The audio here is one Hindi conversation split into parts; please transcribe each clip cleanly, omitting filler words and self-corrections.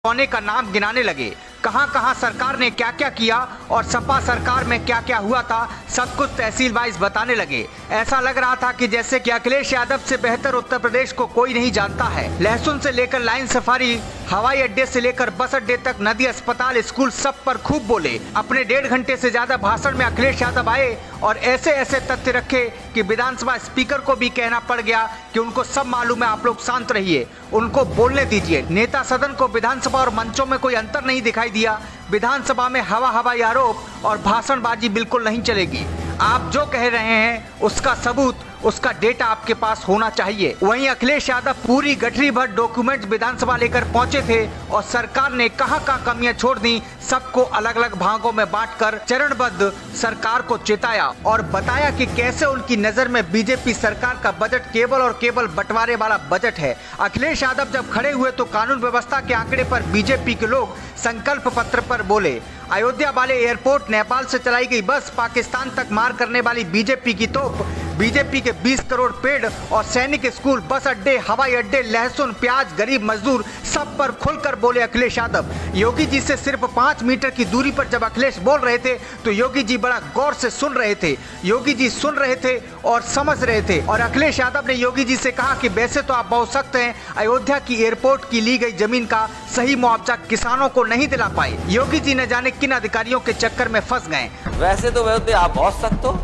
होने का नाम गिनाने लगे। कहां कहां सरकार ने क्या क्या किया और सपा सरकार में क्या क्या हुआ था, सब कुछ तहसील वाइज बताने लगे। ऐसा लग रहा था कि जैसे कि अखिलेश यादव से बेहतर उत्तर प्रदेश को कोई नहीं जानता है। लहसुन से लेकर लाइन सफारी, हवाई अड्डे से लेकर बस अड्डे तक, नदी, अस्पताल, स्कूल, सब पर खूब बोले। अपने 1.5 घंटे से ज्यादा भाषण में अखिलेश यादव आए और ऐसे ऐसे तथ्य रखे कि विधानसभा स्पीकर को भी कहना पड़ गया कि उनको सब मालूम है, आप लोग शांत रहिए, उनको बोलने दीजिए। नेता सदन को विधानसभा और मंचों में कोई अंतर नहीं दिखाई दिया। विधानसभा में हवाई आरोप और भाषणबाजी बिल्कुल नहीं चलेगी। आप जो कह रहे हैं उसका सबूत, उसका डेटा आपके पास होना चाहिए। वहीं अखिलेश यादव पूरी गठरी भर डॉक्यूमेंट विधानसभा लेकर पहुंचे थे और सरकार ने कहां कहां कमियां छोड़ दी, सबको अलग अलग भागों में बांटकर चरणबद्ध सरकार को चेताया और बताया कि कैसे उनकी नजर में बीजेपी सरकार का बजट केवल और केवल बंटवारे वाला बजट है। अखिलेश यादव जब खड़े हुए तो कानून व्यवस्था के आंकड़े पर बीजेपी के लोग संकल्प पत्र पर बोले। अयोध्या वाले एयरपोर्ट, नेपाल से चलाई गई बस, पाकिस्तान तक मार करने वाली बीजेपी की तोप, बीजेपी के 20 करोड़ पेड़ और सैनिक स्कूल, बस अड्डे, हवाई अड्डे, लहसुन, प्याज, गरीब मजदूर, सब पर खुलकर बोले अखिलेश यादव। योगी जी से सिर्फ 5 मीटर की दूरी पर जब अखिलेश बोल रहे थे तो योगी जी बड़ा गौर से सुन रहे थे। योगी जी सुन रहे थे और समझ रहे थे और अखिलेश यादव ने योगी जी से कहा कि वैसे तो आप बहुत सख्त हैं, अयोध्या की एयरपोर्ट की ली गई जमीन का सही मुआवजा किसानों को नहीं दिला पाए। योगी जी न जाने किन अधिकारियों के चक्कर में फंस गए। वैसे तो आप बहुत सख्त हो,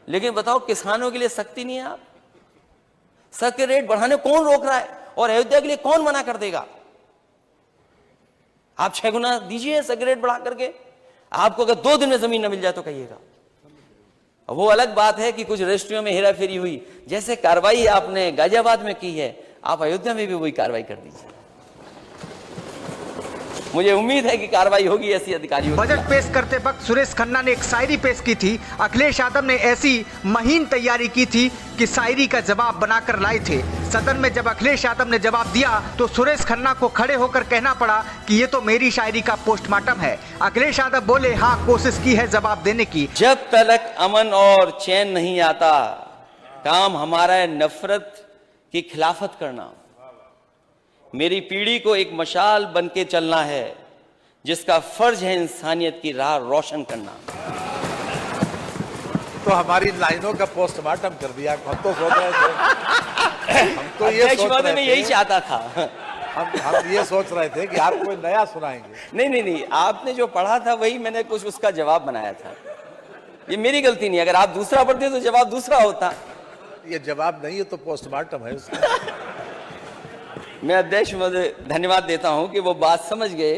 लेकिन बताओ किसानों के लिए सख्ती नहीं है। आप सख्त रेट बढ़ाने कौन रोक रहा है और अयोध्या के लिए कौन मना कर देगा? आप 6 गुना दीजिए सख्त रेट बढ़ा करके। आपको अगर 2 दिन में जमीन न मिल जाए तो कहिएगा। वो अलग बात है कि कुछ रजिस्ट्रियों में हेराफेरी हुई, जैसे कार्रवाई आपने गाजियाबाद में की है, आप अयोध्या में भी वही कार्रवाई कर दीजिए। मुझे उम्मीद है कि कार्रवाई होगी ऐसी अधिकारियों। बजट पेश करते वक्त सुरेश खन्ना ने एक शायरी पेश की थी। अखिलेश यादव ने ऐसी महीन तैयारी की थी कि शायरी का जवाब बनाकर लाए थे। सदन में जब अखिलेश यादव ने जवाब दिया तो सुरेश खन्ना को खड़े होकर कहना पड़ा कि ये तो मेरी शायरी का पोस्टमार्टम है। अखिलेश यादव बोले, हाँ, कोशिश की है जवाब देने की। जब तक अमन और चैन नहीं आता, काम हमारा है नफरत की खिलाफत करना। मेरी पीढ़ी को एक मशाल बनके चलना है, जिसका फर्ज है इंसानियत की राह रोशन करना। तो हमारी लाइनों का पोस्टमार्टम कर दिया। हम तो सोच रहे थे, हम तो ये सोच रहे थे, मैं यही चाहता था। हम ये सोच रहे थे कि आप कोई नया सुनाएंगे। नहीं, आपने जो पढ़ा था वही मैंने कुछ उसका जवाब बनाया था। ये मेरी गलती नहीं, अगर आप दूसरा पढ़ते तो जवाब दूसरा होता। ये जवाब नहीं है तो पोस्टमार्टम है उसका। मैं अध्यक्ष महोदय धन्यवाद देता हूं कि वो बात समझ गए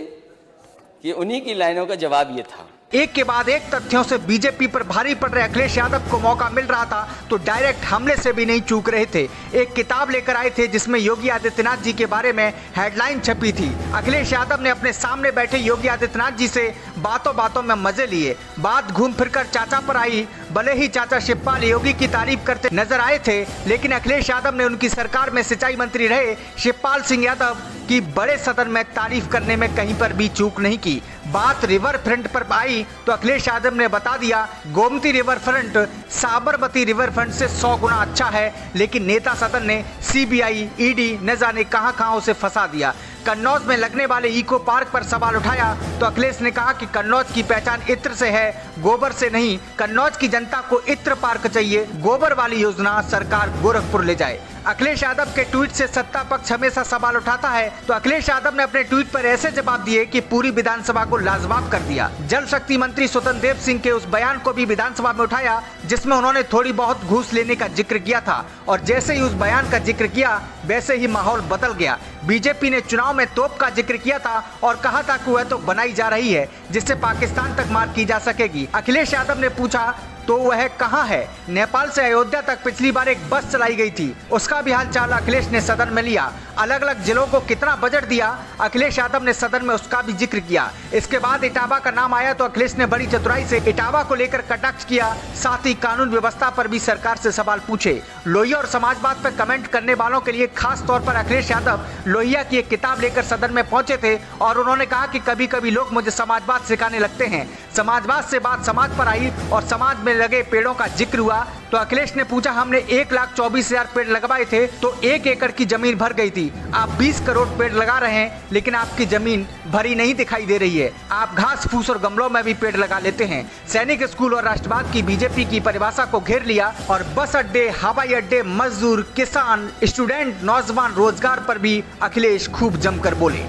कि उन्हीं की लाइनों का जवाब ये था। एक के बाद एक तथ्यों से बीजेपी पर भारी पड़ रहे अखिलेश यादव को मौका मिल रहा था तो डायरेक्ट हमले से भी नहीं चूक रहे थे। एक किताब लेकर आए थे जिसमें योगी आदित्यनाथ जी के बारे में हेडलाइन छपी थी। अखिलेश यादव ने अपने सामने बैठे योगी आदित्यनाथ जी से बातों बातों में मजे लिए। बात घूम फिरकर चाचा पर आई। भले ही चाचा शिवपाल योगी की तारीफ करते नजर आए थे, लेकिन अखिलेश यादव ने उनकी सरकार में सिंचाई मंत्री रहे शिवपाल सिंह यादव की बड़े सदन में तारीफ करने में कहीं पर भी चूक नहीं की। बात रिवर फ्रंट पर आई तो अखिलेश यादव ने बता दिया, Gomti river front Sabarmati river front से 100 गुना अच्छा है, लेकिन नेता सदन ने सीबीआई, ईडी न जाने कहां उसे फंसा दिया। कन्नौज में लगने वाले इको पार्क पर सवाल उठाया तो अखिलेश ने कहा कि कन्नौज की पहचान इत्र से है, गोबर से नहीं। कन्नौज की जनता को इत्र पार्क चाहिए, गोबर वाली योजना सरकार गोरखपुर ले जाए। अखिलेश यादव के ट्वीट से सत्ता पक्ष हमेशा सवाल उठाता है तो अखिलेश यादव ने अपने ट्वीट पर ऐसे जवाब दिए कि पूरी विधानसभा को लाजवाब कर दिया। जल शक्ति मंत्री स्वतंत्र देव सिंह के उस बयान को भी विधानसभा में उठाया जिसमें उन्होंने थोड़ी बहुत घूस लेने का जिक्र किया था और जैसे ही उस बयान का जिक्र किया वैसे ही माहौल बदल गया। बीजेपी ने चुनाव में तोप का जिक्र किया था और कहा था कि वह तो बनाई जा रही है जिससे पाकिस्तान तक मार की जा सकेगी। अखिलेश यादव ने पूछा तो वह कहां है? नेपाल से अयोध्या तक पिछली बार एक बस चलाई गई थी, उसका भी हालचाल अखिलेश ने सदन में लिया। अलग अलग जिलों को कितना बजट दिया अखिलेश यादव ने सदन में उसका भी जिक्र किया। इसके बाद इटावा का नाम आया तो अखिलेश ने बड़ी चतुराई से इटावा को लेकर कटाक्ष किया, साथ ही कानून व्यवस्था पर भी सरकार से सवाल पूछे। लोहिया और समाजवाद पर कमेंट करने वालों के लिए खास तौर पर अखिलेश यादव लोहिया की एक किताब लेकर सदन में पहुंचे थे और उन्होंने कहा कि कभी कभी लोग मुझे समाजवाद सिखाने लगते हैं। समाजवाद से बात समाज पर आई और समाज में में लगे पेड़ों का जिक्र हुआ तो अखिलेश ने पूछा, हमने 1,24,000 पेड़ लगवाए थे तो 1 एकड़ की जमीन भर गई थी। आप 20 करोड़ पेड़ लगा रहे हैं लेकिन आपकी जमीन भरी नहीं दिखाई दे रही है। आप घास फूस और गमलों में भी पेड़ लगा लेते हैं। सैनिक स्कूल और राष्ट्रवाद की बीजेपी की परिभाषा को घेर लिया और बस अड्डे, हवाई अड्डे, मजदूर, किसान, स्टूडेंट, नौजवान, रोजगार पर भी अखिलेश खूब जमकर बोले।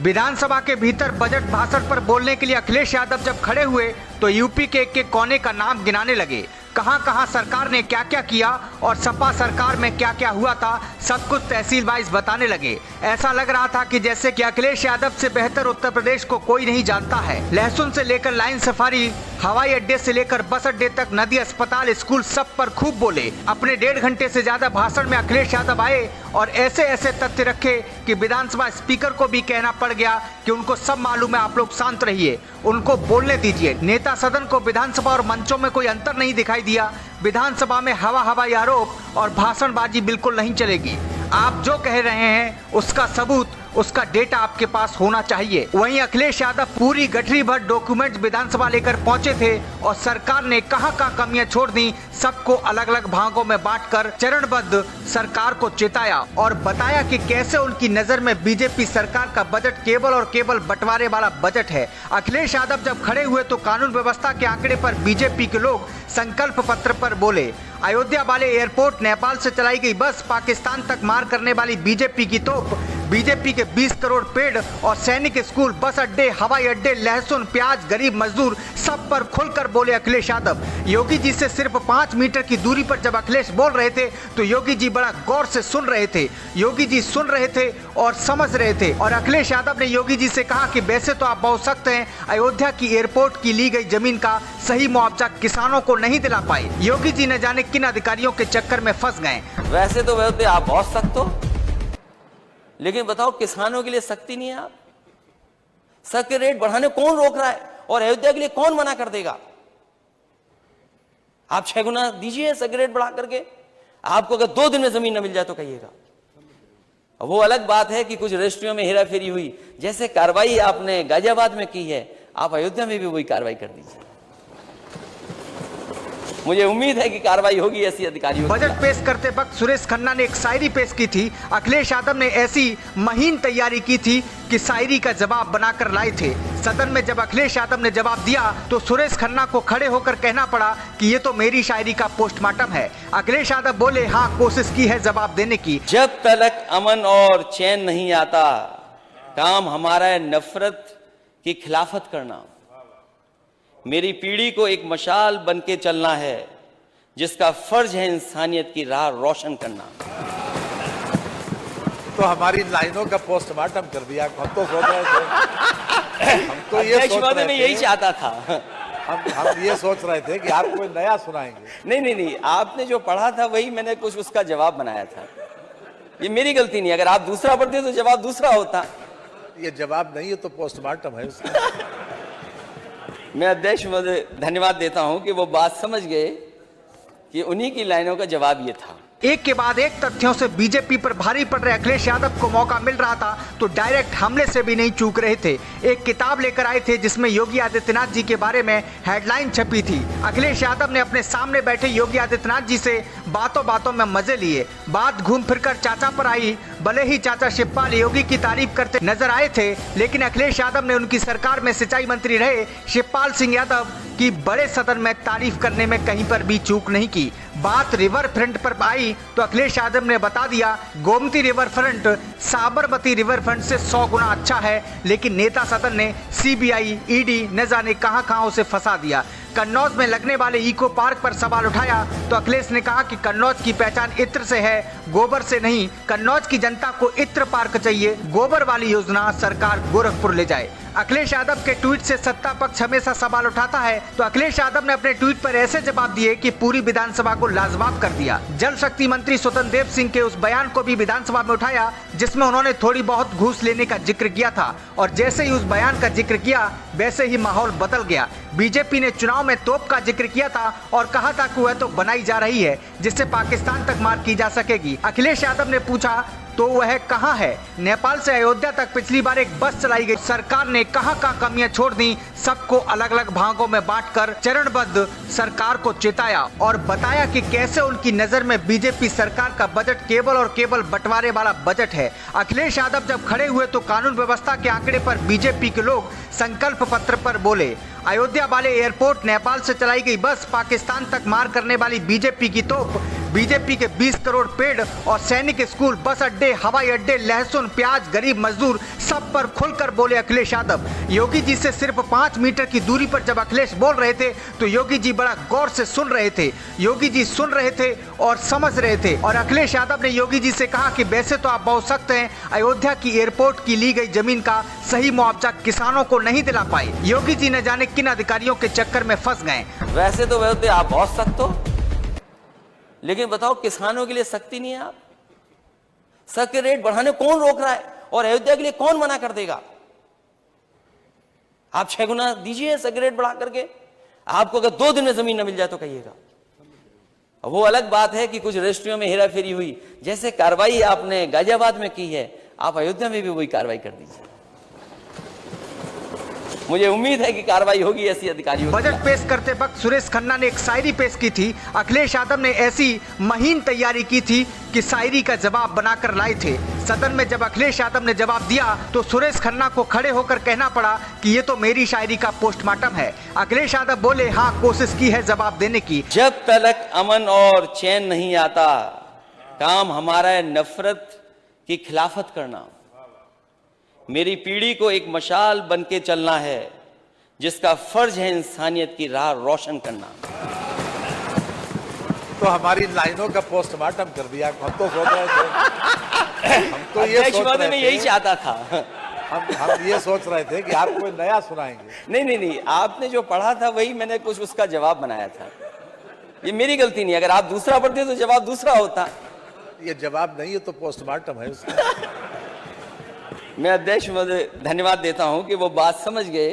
विधानसभा के भीतर बजट भाषण पर बोलने के लिए अखिलेश यादव जब खड़े हुए तो यूपी के एक कोने का नाम गिनाने लगे। कहां-कहां सरकार ने क्या-क्या किया और सपा सरकार में क्या-क्या हुआ था, सब कुछ तहसील वाइज बताने लगे। ऐसा लग रहा था कि जैसे कि अखिलेश यादव से बेहतर उत्तर प्रदेश को कोई नहीं जानता है। लहसुन से लेकर लाइन सफारी, हवाई अड्डे से लेकर बस अड्डे तक, नदी, अस्पताल, स्कूल, सब पर खूब बोले। अपने 1.5 घंटे से ज्यादा भाषण में अखिलेश यादव आए और ऐसे ऐसे तथ्य रखे कि विधानसभा स्पीकर को भी कहना पड़ गया कि उनको सब मालूम है, आप लोग शांत रहिए, उनको बोलने दीजिए। नेता सदन को विधानसभा और मंचों में कोई अंतर नहीं दिखाई दिया। विधानसभा में हवाई आरोप और भाषणबाजी बिल्कुल नहीं चलेगी। आप जो कह रहे हैं उसका सबूत, उसका डेटा आपके पास होना चाहिए। वहीं अखिलेश यादव पूरी गठरी भर डॉक्यूमेंट्स विधानसभा लेकर पहुंचे थे और सरकार ने कहां कमियां छोड़ दी, सबको अलग अलग भागों में बांटकर चरणबद्ध सरकार को चेताया और बताया कि कैसे उनकी नजर में बीजेपी सरकार का बजट केवल और केवल बंटवारे वाला बजट है। अखिलेश यादव जब खड़े हुए तो कानून व्यवस्था के आंकड़े पर बीजेपी के लोग संकल्प पत्र पर बोले। अयोध्या वाले एयरपोर्ट, नेपाल से चलाई गई बस, पाकिस्तान तक मार करने वाली बीजेपी की तोप, बीजेपी के 20 करोड़ पेड़ और सैनिक स्कूल, बस अड्डे, हवाई अड्डे, लहसुन, प्याज, गरीब मजदूर, सब पर खुलकर बोले अखिलेश यादव। योगी जी से सिर्फ 5 मीटर की दूरी पर जब अखिलेश बोल रहे थे तो योगी जी बड़ा गौर से सुन रहे थे। योगी जी सुन रहे थे और समझ रहे थे और अखिलेश यादव ने योगी जी से कहा कि वैसे तो आप बहुत सख्त हैं, अयोध्या की एयरपोर्ट की ली गई जमीन का सही मुआवजा किसानों को नहीं दिला पाए। योगी जी न जाने किन अधिकारियों के चक्कर में फंस गए। वैसे तो आप बहुत सख्त हो, लेकिन बताओ किसानों के लिए सख्ती नहीं है। आप सबके रेट बढ़ाने कौन रोक रहा है और अयोध्या के लिए कौन मना कर देगा? आप 6 गुना दीजिए सबके रेट बढ़ा करके। आपको अगर 2 दिन में जमीन न मिल जाए तो कहिएगा। वो अलग बात है कि कुछ रजिस्ट्रियों में हेराफेरी हुई, जैसे कार्रवाई आपने गाजियाबाद में की है, आप अयोध्या में भी वही कार्रवाई कर दीजिए। मुझे उम्मीद है कि कार्रवाई होगी ऐसी अधिकारियों। बजट पेश करते वक्त सुरेश खन्ना ने एक शायरी पेश की थी। अखिलेश यादव ने ऐसी महीन तैयारी की थी कि शायरी का जवाब बनाकर लाए थे। सदन में जब अखिलेश यादव ने जवाब दिया तो सुरेश खन्ना को खड़े होकर कहना पड़ा कि ये तो मेरी शायरी का पोस्टमार्टम है। अखिलेश यादव बोले, हाँ, कोशिश की है जवाब देने की। जब तक अमन और चैन नहीं आता, काम हमारा है नफरत की खिलाफत करना। मेरी पीढ़ी को एक मशाल बनके चलना है, जिसका फर्ज है इंसानियत की राह रोशन करना। तो हमारी लाइनों का पोस्टमार्टम कर दिया। हम तो सोच रहे थे, हम तो ये सोच रहे थे, मैं यही चाहता था। हम ये सोच रहे थे कि आप कोई नया सुनाएंगे। नहीं, आपने जो पढ़ा था वही मैंने कुछ उसका जवाब बनाया था। ये मेरी गलती नहीं, अगर आप दूसरा पढ़ते तो जवाब दूसरा होता। ये जवाब नहीं है तो पोस्टमार्टम है उसका। मैं अध्यक्ष महोदय धन्यवाद देता हूं कि वो बात समझ गए कि उन्हीं की लाइनों का जवाब ये था। एक के बाद एक तथ्यों से बीजेपी पर भारी पड़ रहे अखिलेश यादव को मौका मिल रहा था तो डायरेक्ट हमले से भी नहीं चूक रहे थे। एक किताब लेकर आए थे जिसमें योगी आदित्यनाथ जी के बारे में हेडलाइन छपी थी। अखिलेश यादव ने अपने सामने बैठे योगी आदित्यनाथ जी से बातों बातों में मजे लिए। बात घूम फिरकर चाचा पर आई। भले ही चाचा शिवपाल योगी की तारीफ करते नजर आए थे, लेकिन अखिलेश यादव ने उनकी सरकार में सिंचाई मंत्री रहे शिवपाल सिंह यादव की बड़े सदन में तारीफ करने में कहीं पर भी चूक नहीं की। बात रिवर फ्रंट पर आई तो अखिलेश यादव ने बता दिया, Gomti river front Sabarmati river front से 100 गुना अच्छा है, लेकिन नेता सदन ने सीबीआई, ईडी न जाने कहां उसे फंसा दिया। कन्नौज में लगने वाले इको पार्क पर सवाल उठाया तो अखिलेश ने कहा कि कन्नौज की पहचान इत्र से है, गोबर से नहीं। कन्नौज की जनता को इत्र पार्क चाहिए, गोबर वाली योजना सरकार गोरखपुर ले जाए। अखिलेश यादव के ट्वीट से सत्ता पक्ष हमेशा सवाल उठाता है तो अखिलेश यादव ने अपने ट्वीट पर ऐसे जवाब दिए कि पूरी विधानसभा को लाजवाब कर दिया। जल शक्ति मंत्री स्वतंत्र देव सिंह के उस बयान को भी विधानसभा में उठाया जिसमें उन्होंने थोड़ी बहुत घूस लेने का जिक्र किया था और जैसे ही उस बयान का जिक्र किया वैसे ही माहौल बदल गया। बीजेपी ने चुनाव में तोप का जिक्र किया था और कहा था कि वह तो बनाई जा रही है जिससे पाकिस्तान तक मार की जा सकेगी। अखिलेश यादव ने पूछा तो वह कहां है? नेपाल से अयोध्या तक पिछली बार एक बस चलाई गई। सरकार ने कहां कमियां छोड़ दी, सबको अलग अलग भागों में बांटकर चरणबद्ध सरकार को चेताया और बताया कि कैसे उनकी नजर में बीजेपी सरकार का बजट केवल और केवल बंटवारे वाला बजट है। अखिलेश यादव जब खड़े हुए तो कानून व्यवस्था के आंकड़े पर बीजेपी के लोग संकल्प पत्र पर बोले। अयोध्या वाले एयरपोर्ट, नेपाल से चलाई गई बस, पाकिस्तान तक मार करने वाली बीजेपी की तोप, बीजेपी के 20 करोड़ पेड़ और सैनिक स्कूल, बस अड्डे, हवाई अड्डे, लहसुन, प्याज, गरीब मजदूर, सब पर खुलकर बोले अखिलेश यादव। योगी जी से सिर्फ 5 मीटर की दूरी पर जब अखिलेश बोल रहे थे तो योगी जी बड़ा गौर से सुन रहे थे। योगी जी सुन रहे थे और समझ रहे थे और अखिलेश यादव ने योगी जी से कहा कि वैसे तो आप बहुत सख्त हैं, अयोध्या की एयरपोर्ट की ली गई जमीन का सही मुआवजा किसानों को नहीं दिला पाए। योगी जी न जाने किन अधिकारियों के चक्कर में फंस गए। वैसे तो आप बहुत सख्त हो, लेकिन बताओ किसानों के लिए सख्ती नहीं है। आप सख्त रेट बढ़ाने कौन रोक रहा है और अयोध्या के लिए कौन मना कर देगा? आप 6 गुना दीजिए सख्त रेट बढ़ा करके। आपको अगर 2 दिन में जमीन न मिल जाए तो कहिएगा। वो अलग बात है कि कुछ रजिस्ट्रियों में हेराफेरी हुई, जैसे कार्रवाई आपने गाजियाबाद में की है, आप अयोध्या में भी वही कार्रवाई कर दीजिए। मुझे उम्मीद है कि कार्रवाई होगी ऐसी अधिकारियों। बजट पेश करते वक्त सुरेश खन्ना ने एक शायरी पेश की थी। अखिलेश यादव ने ऐसी महीन तैयारी की थी कि शायरी का जवाब बनाकर लाए थे। सदन में जब अखिलेश यादव ने जवाब दिया तो सुरेश खन्ना को खड़े होकर कहना पड़ा कि ये तो मेरी शायरी का पोस्टमार्टम है। अखिलेश यादव बोले, हाँ, कोशिश की है जवाब देने की। जब तक अमन और चैन नहीं आता, काम हमारा है नफरत की खिलाफत करना। मेरी पीढ़ी को एक मशाल बन के चलना है, जिसका फर्ज है इंसानियत की राह रोशन करना। तो हमारी लाइनों का पोस्टमार्टम कर दिया। हम तो सोच रहे थे, हम तो ये सोच रहे थे, मैं यही चाहता था। हम ये सोच रहे थे कि आप कोई नया सुनाएंगे। नहीं, आपने जो पढ़ा था वही मैंने कुछ उसका जवाब बनाया था। ये मेरी गलती नहीं, अगर आप दूसरा पढ़ते तो जवाब दूसरा होता। ये जवाब नहीं है तो पोस्टमार्टम है उसका। मैं अध्यक्ष महोदय धन्यवाद देता हूं कि वो बात समझ गए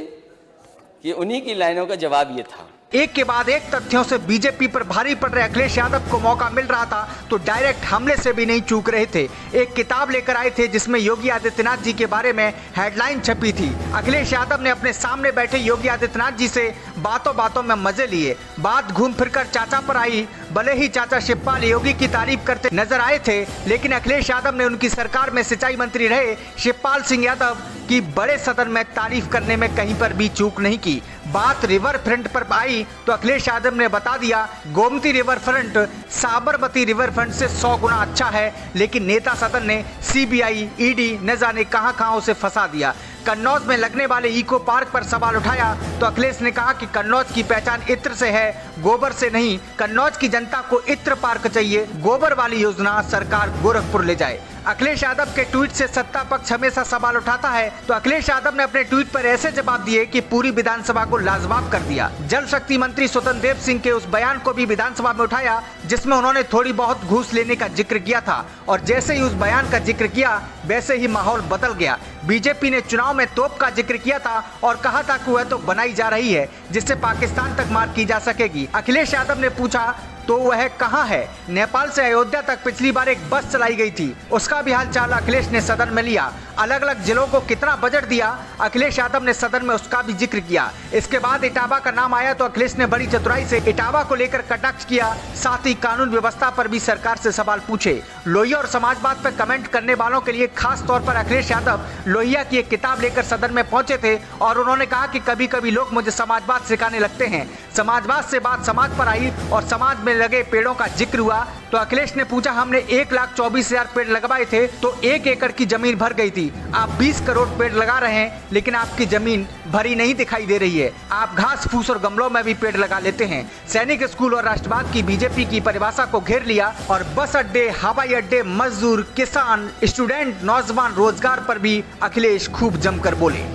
कि उन्हीं की लाइनों का जवाब ये था। एक के बाद एक तथ्यों से बीजेपी पर भारी पड़ रहे अखिलेश यादव को मौका मिल रहा था तो डायरेक्ट हमले से भी नहीं चूक रहे थे। एक किताब लेकर आए थे जिसमें योगी आदित्यनाथ जी के बारे में हेडलाइन छपी थी। अखिलेश यादव ने अपने सामने बैठे योगी आदित्यनाथ जी से बातों बातों में मजे लिए। बात घूम फिरकर चाचा पर आई। भले ही चाचा शिवपाल योगी की तारीफ करते नजर आए थे, लेकिन अखिलेश यादव ने उनकी सरकार में सिंचाई मंत्री रहे शिवपाल सिंह यादव की बड़े सदन में तारीफ करने में कहीं पर भी चूक नहीं की। बात रिवर फ्रंट पर आई तो अखिलेश यादव ने बता दिया, Gomti river front Sabarmati river front से 100 गुना अच्छा है, लेकिन नेता सदन ने सीबीआई, ईडी न जाने कहां उसे फंसा दिया। कन्नौज में लगने वाले इको पार्क पर सवाल उठाया तो अखिलेश ने कहा कि कन्नौज की पहचान इत्र से है, गोबर से नहीं। कन्नौज की जनता को इत्र पार्क चाहिए, गोबर वाली योजना सरकार गोरखपुर ले जाए। अखिलेश यादव के ट्वीट से सत्ता पक्ष हमेशा सवाल उठाता है तो अखिलेश यादव ने अपने ट्वीट पर ऐसे जवाब दिए कि पूरी विधानसभा को लाजवाब कर दिया। जल शक्ति मंत्री स्वतंत्र देव सिंह के उस बयान को भी विधानसभा में उठाया जिसमें उन्होंने थोड़ी बहुत घूस लेने का जिक्र किया था और जैसे ही उस बयान का जिक्र किया वैसे ही माहौल बदल गया। बीजेपी ने चुनाव में तोप का जिक्र किया था और कहा था कि वह तो बनाई जा रही है जिससे पाकिस्तान तक मार की जा सकेगी। अखिलेश यादव ने पूछा तो वह कहां है? नेपाल से अयोध्या तक पिछली बार एक बस चलाई गई थी, उसका भी हालचाल अखिलेश ने सदन में लिया। अलग अलग जिलों को कितना बजट दिया अखिलेश यादव ने सदन में उसका भी जिक्र किया। इसके बाद इटावा का नाम आया तो अखिलेश ने बड़ी चतुराई से इटावा को लेकर कटाक्ष किया, साथ ही कानून व्यवस्था पर भी सरकार से सवाल पूछे। लोहिया और समाजवाद पर कमेंट करने वालों के लिए खास तौर पर अखिलेश यादव लोहिया की एक किताब लेकर सदन में पहुंचे थे और उन्होंने कहा कि कभी कभी लोग मुझे समाजवाद सिखाने लगते हैं। समाजवाद से बात समाज पर आई और समाज में लगे पेड़ों का जिक्र हुआ तो अखिलेश ने पूछा, हमने 1,24,000 पेड़ लगवाए थे तो 1 एकड़ की जमीन भर गई थी। आप 20 करोड़ पेड़ लगा रहे हैं लेकिन आपकी जमीन भरी नहीं दिखाई दे रही है। आप घास फूस और गमलों में भी पेड़ लगा लेते हैं। सैनिक स्कूल और राष्ट्रवाद की बीजेपी की परिभाषा को घेर लिया और बस अड्डे, हवाई अड्डे, मजदूर, किसान, स्टूडेंट, नौजवान, रोजगार पर भी अखिलेश खूब जमकर बोले।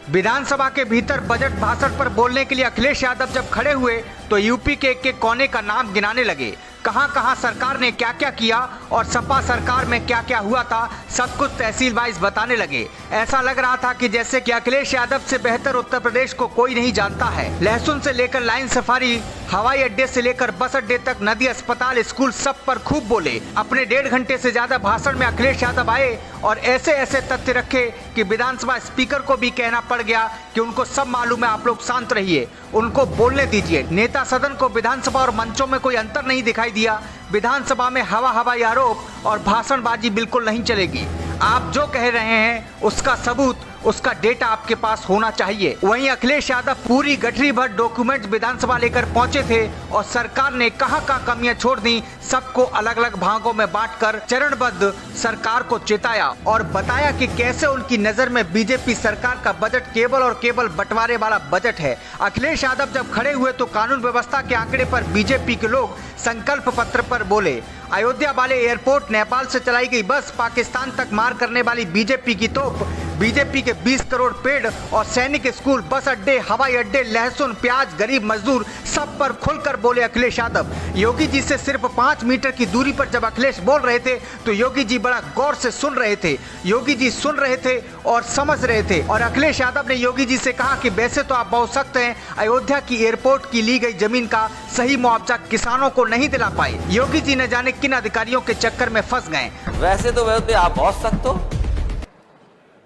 विधानसभा के भीतर बजट भाषण पर बोलने के लिए अखिलेश यादव जब खड़े हुए तो यूपी के एक कोने का नाम गिनाने लगे। कहां कहां सरकार ने क्या क्या किया और सपा सरकार में क्या क्या हुआ था, सब कुछ तहसील वाइज बताने लगे। ऐसा लग रहा था कि जैसे कि अखिलेश यादव से बेहतर उत्तर प्रदेश को कोई नहीं जानता है। लहसुन से लेकर लाइन सफारी, हवाई अड्डे से लेकर बस अड्डे तक, नदी, अस्पताल, स्कूल, सब पर खूब बोले। अपने 1.5 घंटे से ज्यादा भाषण में अखिलेश यादव आए और ऐसे ऐसे तथ्य रखे कि विधानसभा स्पीकर को भी कहना पड़ गया कि उनको सब मालूम है, आप लोग शांत रहिए, उनको बोलने दीजिए। नेता सदन को विधानसभा और मंचों में कोई अंतर नहीं दिखाई दिया। विधानसभा में हवाई आरोप और भाषणबाजी बिल्कुल नहीं चलेगी। आप जो कह रहे हैं उसका सबूत, उसका डेटा आपके पास होना चाहिए। वहीं अखिलेश यादव पूरी गठरी भर डॉक्यूमेंट्स विधानसभा लेकर पहुंचे थे और सरकार ने कहां कमियां छोड़ दी, सबको अलग अलग भागों में बांटकर चरणबद्ध सरकार को चेताया और बताया कि कैसे उनकी नजर में बीजेपी सरकार का बजट केवल और केवल बंटवारे वाला बजट है। अखिलेश यादव जब खड़े हुए तो कानून व्यवस्था के आंकड़े पर बीजेपी के लोग संकल्प पत्र पर बोले। अयोध्या वाले एयरपोर्ट, नेपाल से चलाई गई बस, पाकिस्तान तक मार करने वाली बीजेपी की तोप, बीजेपी के 20 करोड़ पेड़ और सैनिक स्कूल, बस अड्डे, हवाई अड्डे, लहसुन, प्याज, गरीब मजदूर, सब पर खुलकर बोले अखिलेश यादव। योगी जी से सिर्फ 5 मीटर की दूरी पर जब अखिलेश बोल रहे थे तो योगी जी बड़ा गौर से सुन रहे थे। योगी जी सुन रहे थे और समझ रहे थे और अखिलेश यादव ने योगी जी से कहा कि वैसे तो आप बहुत सख्त हैं, अयोध्या की एयरपोर्ट की ली गई जमीन का सही मुआवजा किसानों को नहीं दिला पाए। योगी जी न जाने किन अधिकारियों के चक्कर में फंस गए। वैसे तो आप बहुत सख्त हो,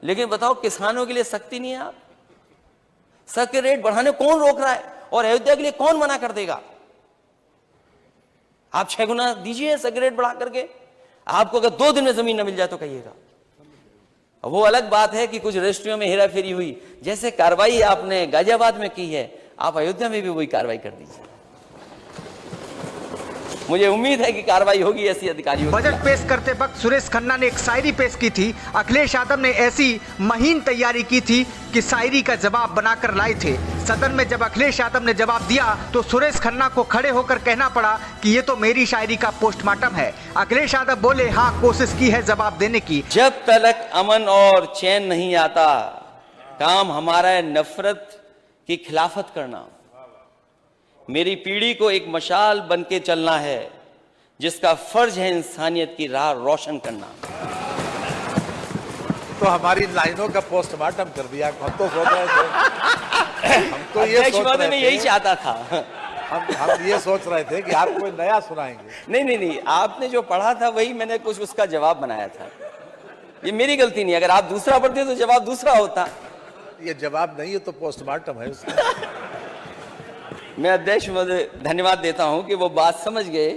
लेकिन बताओ किसानों के लिए सख्ती नहीं है। आप सख्त के रेट बढ़ाने कौन रोक रहा है और अयोध्या के लिए कौन मना कर देगा? आप 6 गुना दीजिए सख्त रेट बढ़ा करके। आपको अगर 2 दिन में जमीन न मिल जाए तो कहिएगा। वो अलग बात है कि कुछ रजिस्ट्रियों में हेराफेरी हुई, जैसे कार्रवाई आपने गाजियाबाद में की है, आप अयोध्या में भी वही कार्रवाई कर दीजिए। मुझे उम्मीद है कि कार्रवाई होगी ऐसी अधिकारियों। बजट पेश करते वक्त सुरेश खन्ना ने एक शायरी पेश की थी। अखिलेश यादव ने ऐसी महीन तैयारी की थी कि शायरी का जवाब बनाकर लाए थे। सदन में जब अखिलेश यादव ने जवाब दिया तो सुरेश खन्ना को खड़े होकर कहना पड़ा कि ये तो मेरी शायरी का पोस्टमार्टम है। अखिलेश यादव बोले, हाँ, कोशिश की है जवाब देने की। जब तक अमन और चैन नहीं आता, काम हमारा है नफरत की खिलाफत करना। मेरी पीढ़ी को एक मशाल बन के चलना है, जिसका फर्ज है इंसानियत की राह रोशन करना। तो हमारी लाइनों का पोस्टमार्टम कर दिया। हम तो सोच रहे थे, हम तो ये सोच रहे थे, मैं यही चाहता था। हम ये सोच रहे थे कि आप कोई नया सुनाएंगे। नहीं, आपने जो पढ़ा था वही मैंने कुछ उसका जवाब बनाया था। ये मेरी गलती नहीं, अगर आप दूसरा पढ़ते तो जवाब दूसरा होता। ये जवाब नहीं है तो पोस्टमार्टम है उसका। मैं अध्यक्ष महोदय धन्यवाद देता हूं कि वो बात समझ गए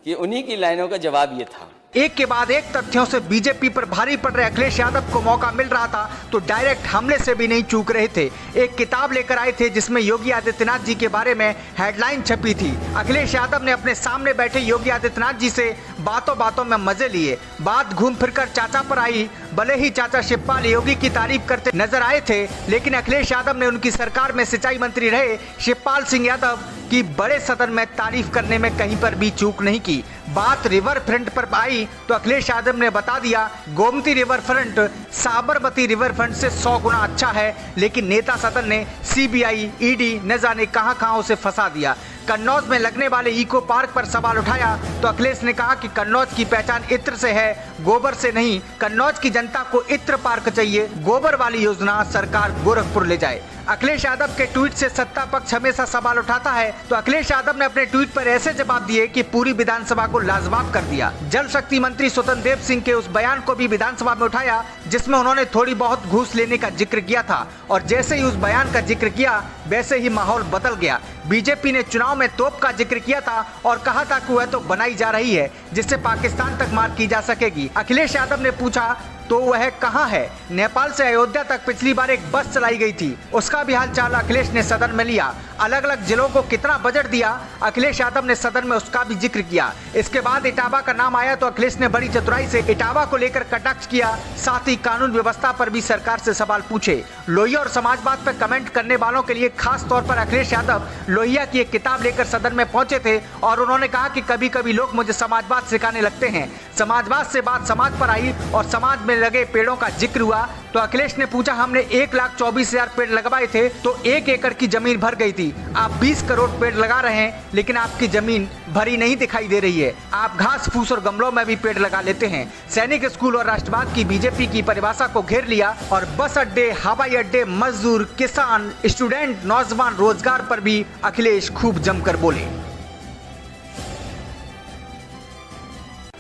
कि उन्हीं की लाइनों का जवाब ये था। एक के बाद एक तथ्यों से बीजेपी पर भारी पड़ रहे अखिलेश यादव को मौका मिल रहा था तो डायरेक्ट हमले से भी नहीं चूक रहे थे। एक किताब लेकर आए थे जिसमें योगी आदित्यनाथ जी के बारे में हेडलाइन छपी थी। अखिलेश यादव ने अपने सामने बैठे योगी आदित्यनाथ जी से बातों बातों में मजे लिए। बात घूम फिरकर चाचा पर आई। भले ही चाचा शिवपाल योगी की तारीफ करते नजर आए थे, लेकिन अखिलेश यादव ने उनकी सरकार में सिंचाई मंत्री रहे शिवपाल सिंह यादव की बड़े सदन में तारीफ करने में कहीं पर भी चूक नहीं की। बात रिवर फ्रंट पर आई तो अखिलेश यादव ने बता दिया, Gomti river front Sabarmati river front से 100 गुना अच्छा है, लेकिन नेता सदन ने सीबीआई, ईडी न जाने कहां उसे फंसा दिया। कन्नौज में लगने वाले इको पार्क पर सवाल उठाया तो अखिलेश ने कहा कि कन्नौज की पहचान इत्र से है, गोबर से नहीं। कन्नौज की जनता को इत्र पार्क चाहिए, गोबर वाली योजना सरकार गोरखपुर ले जाए। अखिलेश यादव के ट्वीट से सत्ता पक्ष हमेशा सवाल उठाता है तो अखिलेश यादव ने अपने ट्वीट पर ऐसे जवाब दिए कि पूरी विधानसभा को लाजवाब कर दिया। जल शक्ति मंत्री स्वतंत्र देव सिंह के उस बयान को भी विधानसभा में उठाया जिसमें उन्होंने थोड़ी बहुत घूस लेने का जिक्र किया था और जैसे ही उस बयान का जिक्र किया वैसे ही माहौल बदल गया। बीजेपी ने चुनाव में तोप का जिक्र किया था और कहा था कि वह तो बनाई जा रही है जिससे पाकिस्तान तक मार की जा सकेगी। अखिलेश यादव ने पूछा तो वह कहां है? नेपाल से अयोध्या तक पिछली बार एक बस चलाई गई थी, उसका भी हालचाल अखिलेश ने सदन में लिया। अलग अलग जिलों को कितना बजट दिया, अखिलेश यादव ने सदन में उसका भी जिक्र किया। इसके बाद इटावा का नाम आया तो अखिलेश ने बड़ी चतुराई से इटावा को लेकर कटाक्ष किया, साथ ही कानून व्यवस्था पर भी सरकार से सवाल पूछे। लोहिया और समाजवाद पर कमेंट करने वालों के लिए खास तौर पर अखिलेश यादव लोहिया की एक किताब लेकर सदन में पहुंचे थे और उन्होंने कहा कि कभी कभी लोग मुझे समाजवाद सिखाने लगते हैं। समाजवाद से बात समाज पर आई और समाज में लगे पेड़ों का जिक्र हुआ तो अखिलेश ने पूछा, हमने 1,24,000 पेड़ लगवाए थे तो 1 एकड़ की जमीन भर गई थी। आप 20 करोड़ पेड़ लगा रहे हैं लेकिन आपकी जमीन भरी नहीं दिखाई दे रही है। आप घास फूस और गमलों में भी पेड़ लगा लेते हैं। सैनिक स्कूल और राष्ट्रवाद की बीजेपी की परिभाषा को घेर लिया और बस अड्डे, हवाई अड्डे, मजदूर, किसान, स्टूडेंट, नौजवान रोजगार पर भी अखिलेश खूब जमकर बोले।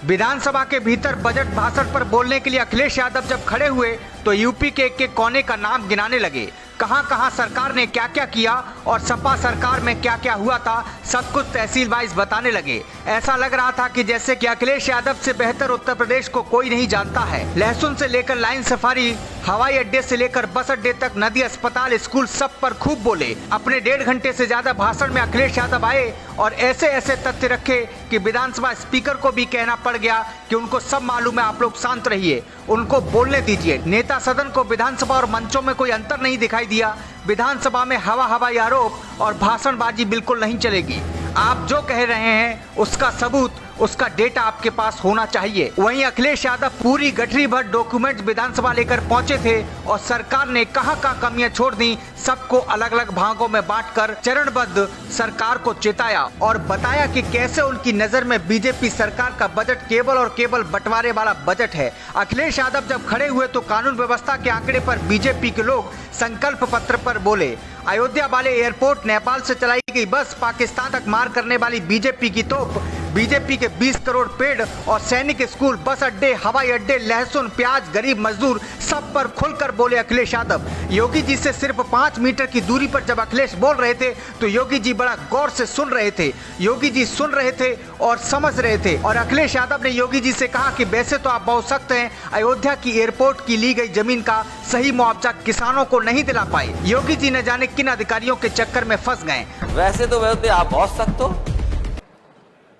विधानसभा के भीतर बजट भाषण पर बोलने के लिए अखिलेश यादव जब खड़े हुए तो यूपी के एक कोने का नाम गिनाने लगे। कहां कहां सरकार ने क्या क्या किया और सपा सरकार में क्या क्या हुआ था, सब कुछ तहसील वाइज बताने लगे। ऐसा लग रहा था कि जैसे कि अखिलेश यादव से बेहतर उत्तर प्रदेश को कोई नहीं जानता है। लहसुन से लेकर लाइन सफारी, हवाई अड्डे से लेकर बस अड्डे तक, नदी, अस्पताल, स्कूल, सब पर खूब बोले। अपने 1.5 घंटे से ज्यादा भाषण में अखिलेश यादव आए और ऐसे ऐसे तथ्य रखे कि विधानसभा स्पीकर को भी कहना पड़ गया कि उनको सब मालूम है, आप लोग शांत रहिए, उनको बोलने दीजिए। नेता सदन को विधानसभा और मंचों में कोई अंतर नहीं दिखाई दिया। विधानसभा में हवाई आरोप और भाषणबाजी बिल्कुल नहीं चलेगी। आप जो कह रहे हैं उसका सबूत, उसका डेटा आपके पास होना चाहिए। वहीं अखिलेश यादव पूरी गठरी भर डॉक्यूमेंट्स विधानसभा लेकर पहुंचे थे और सरकार ने कहां कमियां छोड़ दी, सबको अलग अलग भागों में बांटकर चरणबद्ध सरकार को चेताया और बताया कि कैसे उनकी नजर में बीजेपी सरकार का बजट केवल और केवल बंटवारे वाला बजट है। अखिलेश यादव जब खड़े हुए तो कानून व्यवस्था के आंकड़े पर बीजेपी के लोग संकल्प पत्र पर बोले। अयोध्या वाले एयरपोर्ट, नेपाल से चलाई गई बस, पाकिस्तान तक मार करने वाली बीजेपी की तोप, बीजेपी के 20 करोड़ पेड़ और सैनिक स्कूल, बस अड्डे, हवाई अड्डे, लहसुन, प्याज, गरीब मजदूर, सब पर खुलकर बोले अखिलेश यादव। योगी जी से सिर्फ 5 मीटर की दूरी पर जब अखिलेश बोल रहे थे तो योगी जी बड़ा गौर से सुन रहे थे। योगी जी सुन रहे थे और समझ रहे थे और अखिलेश यादव ने योगी जी से कहा कि वैसे तो आप बहुत सख्त हैं, अयोध्या की एयरपोर्ट की ली गई जमीन का सही मुआवजा किसानों को नहीं दिला पाए। योगी जी न जाने किन अधिकारियों के चक्कर में फंस गए। वैसे तो आप बहुत सख्त हो,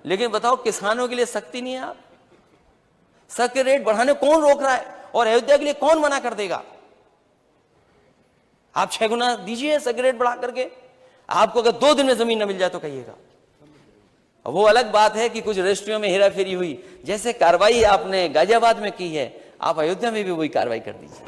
लेकिन बताओ किसानों के लिए सख्ती नहीं है। आप सख्त रेट बढ़ाने कौन रोक रहा है और अयोध्या के लिए कौन मना कर देगा? आप 6 गुना दीजिए सख्त रेट बढ़ा करके। आपको अगर 2 दिन में जमीन न मिल जाए तो कहिएगा। वो अलग बात है कि कुछ रजिस्ट्रियों में हेरा फेरी हुई, जैसे कार्रवाई आपने गाजियाबाद में की है, आप अयोध्या में भी वही कार्रवाई कर दीजिए।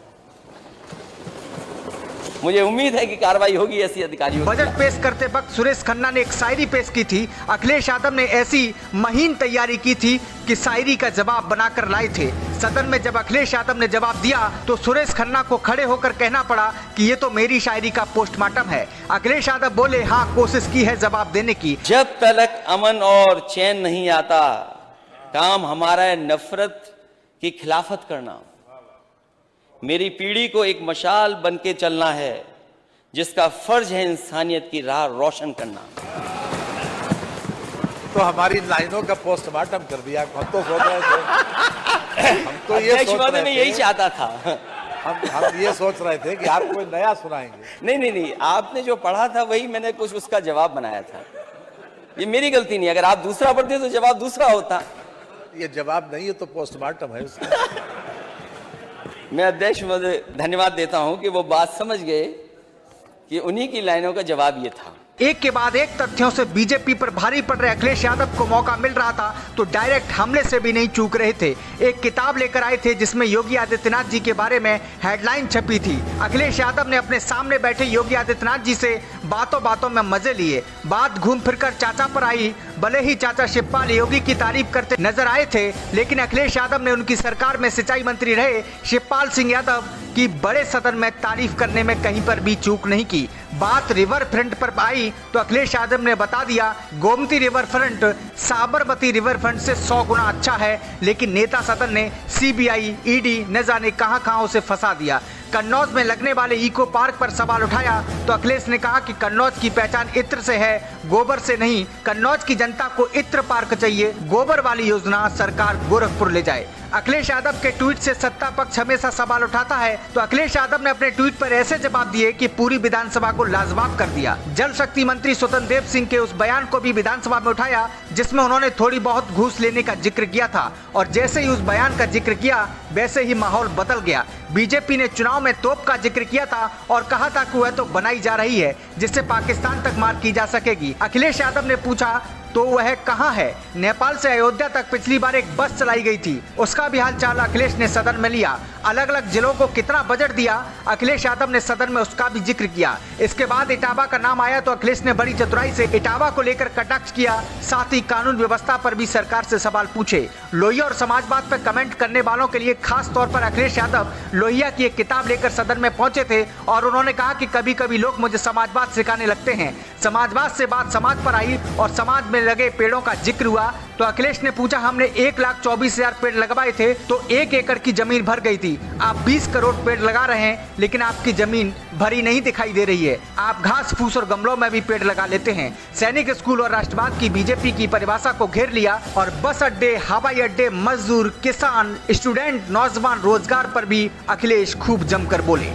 मुझे उम्मीद है कि कार्रवाई होगी ऐसी अधिकारियों। बजट पेश करते वक्त सुरेश खन्ना ने एक शायरी पेश की थी। अखिलेश यादव ने ऐसी महीन तैयारी की थी कि शायरी का जवाब बनाकर लाए थे। सदन में जब अखिलेश यादव ने जवाब दिया तो सुरेश खन्ना को खड़े होकर कहना पड़ा कि ये तो मेरी शायरी का पोस्टमार्टम है। अखिलेश यादव बोले, हाँ, कोशिश की है जवाब देने की। जब तक अमन और चैन नहीं आता, काम हमारा है नफरत की खिलाफत करना। मेरी पीढ़ी को एक मशाल बन के चलना है, जिसका फर्ज है इंसानियत की राह रोशन करना। तो हमारी लाइनों का पोस्टमार्टम कर दिया। हम तो सोच रहे थे, हम तो ये सोच रहे थे, मैं यही चाहता था। हम ये सोच रहे थे कि आप कोई नया सुनाएंगे। नहीं, आपने जो पढ़ा था वही मैंने कुछ उसका जवाब बनाया था। ये मेरी गलती नहीं, अगर आप दूसरा पढ़ते तो जवाब दूसरा होता। ये जवाब नहीं है तो पोस्टमार्टम है उसका। मैं अध्यक्ष महोदय धन्यवाद देता हूं कि वो बात समझ गए कि उन्हीं की लाइनों का जवाब ये था। एक के बाद एक तथ्यों से बीजेपी पर भारी पड़ रहे अखिलेश यादव को मौका मिल रहा था तो डायरेक्ट हमले से भी नहीं चूक रहे थे। एक किताब लेकर आए थे जिसमें योगी आदित्यनाथ जी के बारे में हेडलाइन छपी थी। अखिलेश यादव ने अपने सामने बैठे योगी आदित्यनाथ जी से बातों बातों में मजे लिए। बात घूम फिरकर चाचा पर आई। भले ही चाचा शिवपाल योगी की तारीफ करते नजर आए थे, लेकिन अखिलेश यादव ने उनकी सरकार में सिंचाई मंत्री रहे शिवपाल सिंह यादव की बड़े सदन में तारीफ करने में कहीं पर भी चूक नहीं की। बात रिवर फ्रंट पर आई तो अखिलेश यादव ने बता दिया, Gomti river front Sabarmati river front से 100 गुना अच्छा है, लेकिन नेता सदन ने सीबीआई, ईडी न जाने कहां उसे फंसा दिया। कन्नौज में लगने वाले इको पार्क पर सवाल उठाया तो अखिलेश ने कहा कि कन्नौज की पहचान इत्र से है, गोबर से नहीं। कन्नौज की जनता को इत्र पार्क चाहिए, गोबर वाली योजना सरकार गोरखपुर ले जाए। अखिलेश यादव के ट्वीट से सत्ता पक्ष हमेशा सवाल उठाता है तो अखिलेश यादव ने अपने ट्वीट पर ऐसे जवाब दिए कि पूरी विधानसभा को लाजवाब कर दिया। जल शक्ति मंत्री स्वतंत्र देव सिंह के उस बयान को भी विधानसभा में उठाया जिसमें उन्होंने थोड़ी बहुत घूस लेने का जिक्र किया था और जैसे ही उस बयान का जिक्र किया वैसे ही माहौल बदल गया। बीजेपी ने चुनाव में तोप का जिक्र किया था और कहा था कि वह तो बनाई जा रही है जिससे पाकिस्तान तक मार की जा सकेगी। अखिलेश यादव ने पूछा तो वह कहां है? नेपाल से अयोध्या तक पिछली बार एक बस चलाई गई थी, उसका भी हाल चाल अखिलेश ने सदन में लिया। अलग अलग जिलों को कितना बजट दिया, अखिलेश यादव ने सदन में उसका भी जिक्र किया। इसके बाद इटावा का नाम आया तो अखिलेश ने बड़ी चतुराई से इटावा को लेकर कटाक्ष किया, साथ ही कानून व्यवस्था पर भी सरकार से सवाल पूछे। लोहिया और समाजवाद पर कमेंट करने वालों के लिए खास तौर पर अखिलेश यादव लोहिया की एक किताब लेकर सदन में पहुंचे थे और उन्होंने कहा कि कभी कभी लोग मुझे समाजवाद सिखाने लगते हैं। समाजवाद से बात समाज पर आई और समाज में लगे पेड़ों का जिक्र हुआ तो अखिलेश ने पूछा, हमने 1,24,000 पेड़ लगवाए थे तो 1 एकड़ की जमीन भर गई थी। आप 20 करोड़ पेड़ लगा रहे हैं लेकिन आपकी जमीन भरी नहीं दिखाई दे रही है। आप घास फूस और गमलों में भी पेड़ लगा लेते हैं। सैनिक स्कूल और राष्ट्रवाद की बीजेपी की परिभाषा को घेर लिया और बस अड्डे, हवाई अड्डे, मजदूर, किसान, स्टूडेंट, नौजवान रोजगार पर भी अखिलेश खूब जमकर बोले।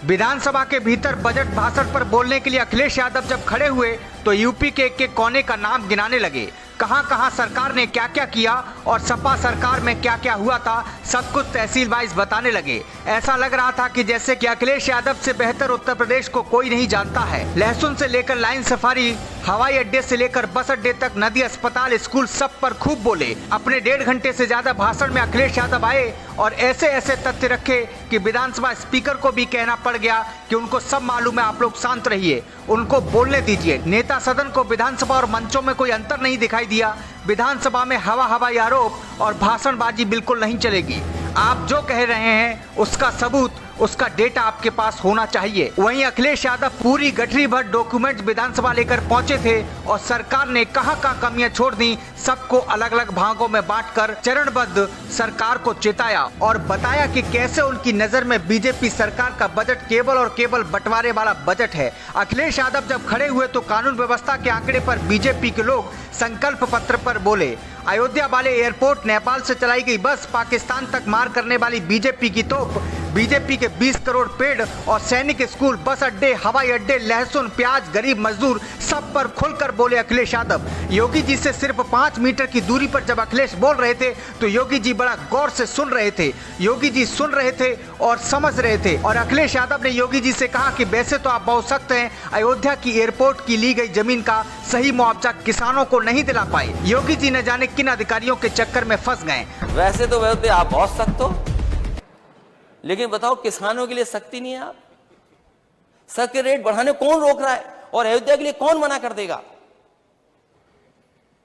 विधानसभा के भीतर बजट भाषण पर बोलने के लिए अखिलेश यादव जब खड़े हुए तो यूपी के एक कोने का नाम गिनाने लगे। कहां कहां सरकार ने क्या क्या किया और सपा सरकार में क्या क्या हुआ था, सब कुछ तहसील वाइज बताने लगे। ऐसा लग रहा था कि जैसे कि अखिलेश यादव से बेहतर उत्तर प्रदेश को कोई नहीं जानता है। लहसुन से लेकर लाइन सफारी, हवाई अड्डे से लेकर बस अड्डे तक, नदी, अस्पताल, स्कूल, सब पर खूब बोले। अपने 1.5 घंटे से ज्यादा भाषण में अखिलेश यादव आए और ऐसे ऐसे तथ्य रखे कि विधानसभा स्पीकर को भी कहना पड़ गया कि उनको सब मालूम है, आप लोग शांत रहिए, उनको बोलने दीजिए। नेता सदन को विधानसभा और मंचों में कोई अंतर नहीं दिखाई दिया। विधानसभा में हवाई आरोप और भाषणबाजी बिल्कुल नहीं चलेगी। आप जो कह रहे हैं उसका सबूत, उसका डेटा आपके पास होना चाहिए। वहीं अखिलेश यादव पूरी गठरी भर डॉक्यूमेंट विधानसभा लेकर पहुंचे थे और सरकार ने कहां कमियां छोड़ दी, सबको अलग अलग भागों में बांटकर चरणबद्ध सरकार को चेताया और बताया कि कैसे उनकी नजर में बीजेपी सरकार का बजट केवल और केवल बंटवारे वाला बजट है। अखिलेश यादव जब खड़े हुए तो कानून व्यवस्था के आंकड़े पर बीजेपी के लोग संकल्प पत्र पर बोले। अयोध्या वाले एयरपोर्ट, नेपाल से चलाई गई बस, पाकिस्तान तक मार करने वाली बीजेपी की तोप, बीजेपी के 20 करोड़ पेड़ और सैनिक स्कूल, बस अड्डे, हवाई अड्डे, लहसुन, प्याज, गरीब मजदूर, सब पर खुलकर बोले अखिलेश यादव। योगी जी से सिर्फ 5 मीटर की दूरी पर जब अखिलेश बोल रहे थे तो योगी जी बड़ा गौर से सुन रहे थे। योगी जी सुन रहे थे और समझ रहे थे और अखिलेश यादव ने योगी जी से कहा कि वैसे तो आप बहुत सख्त हैं, अयोध्या की एयरपोर्ट की ली गई जमीन का सही मुआवजा किसानों को नहीं दिला पाए। योगी जी न जाने किन अधिकारियों के चक्कर में फंस गए। वैसे तो आप बहुत सख्त हो, लेकिन बताओ किसानों के लिए सख्ती नहीं है। आप सख्त रेट बढ़ाने कौन रोक रहा है और अयोध्या के लिए कौन मना कर देगा?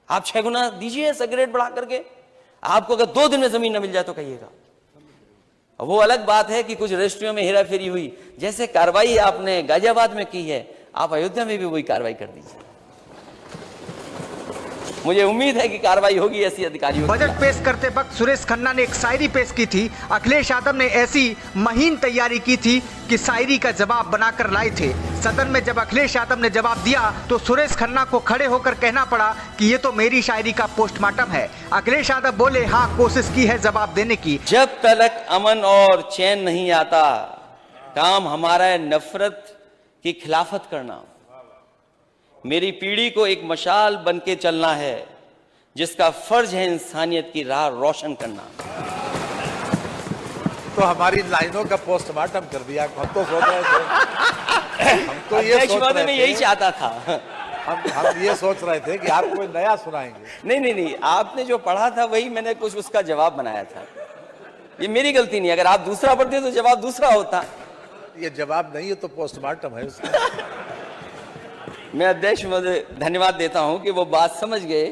आप 6 गुना दीजिए सख्त रेट बढ़ा करके। आपको अगर 2 दिन में जमीन न मिल जाए तो कहिएगा। वो अलग बात है कि कुछ रजिस्ट्रियों में हेराफेरी हुई, जैसे कार्रवाई आपने गाजियाबाद में की है, आप अयोध्या में भी वही कार्रवाई कर दीजिए। मुझे उम्मीद है कि कार्रवाई होगी ऐसी अधिकारियों। बजट पेश करते वक्त सुरेश खन्ना ने एक शायरी पेश की थी। अखिलेश यादव ने ऐसी महीन तैयारी की थी कि शायरी का जवाब बनाकर लाए थे। सदन में जब अखिलेश यादव ने जवाब दिया तो सुरेश खन्ना को खड़े होकर कहना पड़ा कि ये तो मेरी शायरी का पोस्टमार्टम है। अखिलेश यादव बोले, हाँ, कोशिश की है जवाब देने की। जब तक अमन और चैन नहीं आता, काम हमारा है नफरत की खिलाफत करना। मेरी पीढ़ी को एक मशाल बन के चलना है, जिसका फर्ज है इंसानियत की राह रोशन करना। तो हमारी लाइनों का पोस्टमार्टम कर दिया। हम तो सोच रहे थे, हम तो ये सोच रहे थे, मैं यही चाहता था। हम ये सोच रहे थे कि आप कोई नया सुनाएंगे। नहीं, आपने जो पढ़ा था वही मैंने कुछ उसका जवाब बनाया था। ये मेरी गलती नहीं, अगर आप दूसरा पढ़ते तो जवाब दूसरा होता। ये जवाब नहीं है तो पोस्टमार्टम है उसका। मैं अध्यक्ष महोदय धन्यवाद देता हूं कि वो बात समझ गए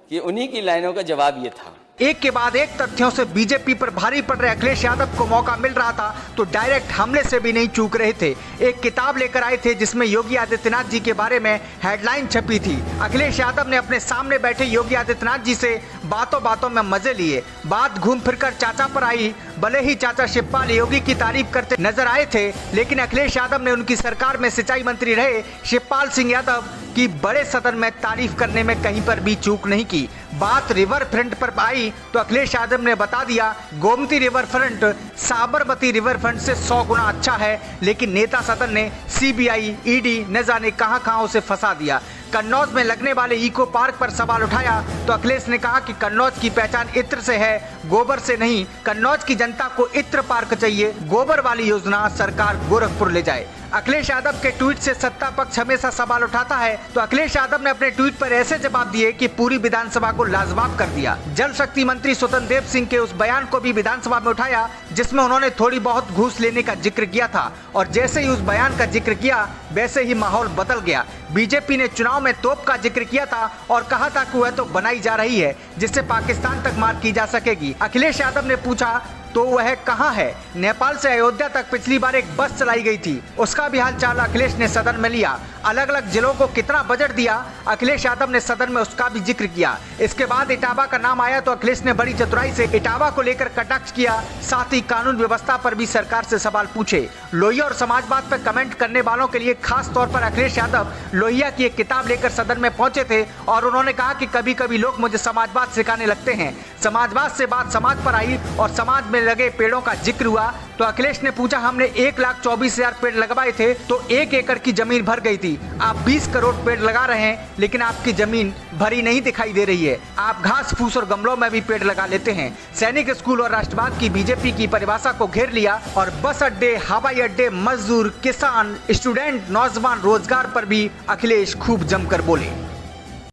कि उन्हीं की लाइनों का जवाब ये था। एक के बाद एक तथ्यों से बीजेपी पर भारी पड़ रहे अखिलेश यादव को मौका मिल रहा था तो डायरेक्ट हमले से भी नहीं चूक रहे थे। एक किताब लेकर आए थे जिसमें योगी आदित्यनाथ जी के बारे में हेडलाइन छपी थी। अखिलेश यादव ने अपने सामने बैठे योगी आदित्यनाथ जी से बातों बातों में मजे लिए। बात घूम फिरकर चाचा पर आई। भले ही चाचा शिवपाल योगी की तारीफ करते नजर आए थे, लेकिन अखिलेश यादव ने उनकी सरकार में सिंचाई मंत्री रहे शिवपाल सिंह यादव की बड़े सदन में तारीफ करने में कहीं पर भी चूक नहीं की। बात रिवर फ्रंट पर आई तो अखिलेश यादव ने बता दिया, Gomti river front Sabarmati river front से 100 गुना अच्छा है, लेकिन नेता सदन ने सीबीआई, ईडी न जाने कहां उसे फंसा दिया। कन्नौज में लगने वाले इको पार्क पर सवाल उठाया तो अखिलेश ने कहा कि कन्नौज की पहचान इत्र से है, गोबर से नहीं। कन्नौज की जनता को इत्र पार्क चाहिए, गोबर वाली योजना सरकार गोरखपुर ले जाए। अखिलेश यादव के ट्वीट से सत्ता पक्ष हमेशा सवाल उठाता है, तो अखिलेश यादव ने अपने ट्वीट पर ऐसे जवाब दिए कि पूरी विधानसभा को लाजवाब कर दिया। जल शक्ति मंत्री स्वतंत्र देव सिंह के उस बयान को भी विधानसभा में उठाया जिसमें उन्होंने थोड़ी बहुत घूस लेने का जिक्र किया था, और जैसे ही उस बयान का जिक्र किया वैसे ही माहौल बदल गया। बीजेपी ने चुनाव में तोप का जिक्र किया था और कहा था कि वह तो बनाई जा रही है जिससे पाकिस्तान तक मार की जा सकेगी। अखिलेश यादव ने पूछा तो वह कहाँ है? नेपाल से अयोध्या तक पिछली बार एक बस चलाई गई थी, उसका भी हाल चाल अखिलेश ने सदन में लिया। अलग अलग जिलों को कितना बजट दिया, अखिलेश यादव ने सदन में उसका भी जिक्र किया। इसके बाद इटावा का नाम आया तो अखिलेश ने बड़ी चतुराई से इटावा को लेकर कटाक्ष किया, साथ ही कानून व्यवस्था पर भी सरकार से सवाल पूछे। लोहिया और समाजवाद पर कमेंट करने वालों के लिए खास तौर पर अखिलेश यादव लोहिया की एक किताब लेकर सदन में पहुंचे थे और उन्होंने कहा कि कभी कभी लोग मुझे समाजवाद सिखाने लगते हैं। समाजवाद से बात समाज पर आई और समाज में लगे पेड़ों का जिक्र हुआ तो अखिलेश ने पूछा, हमने 1,24,000 पेड़ लगवाए थे तो 1 एकड़ की जमीन भर गई थी। आप 20 करोड़ पेड़ लगा रहे हैं लेकिन आपकी जमीन भरी नहीं दिखाई दे रही है। आप घास फूस और गमलों में भी पेड़ लगा लेते हैं। सैनिक स्कूल और राष्ट्रवाद की बीजेपी की परिभाषा को घेर लिया और बस अड्डे, हवाई अड्डे, मजदूर, किसान, स्टूडेंट, नौजवान, रोजगार पर भी अखिलेश खूब जमकर बोले।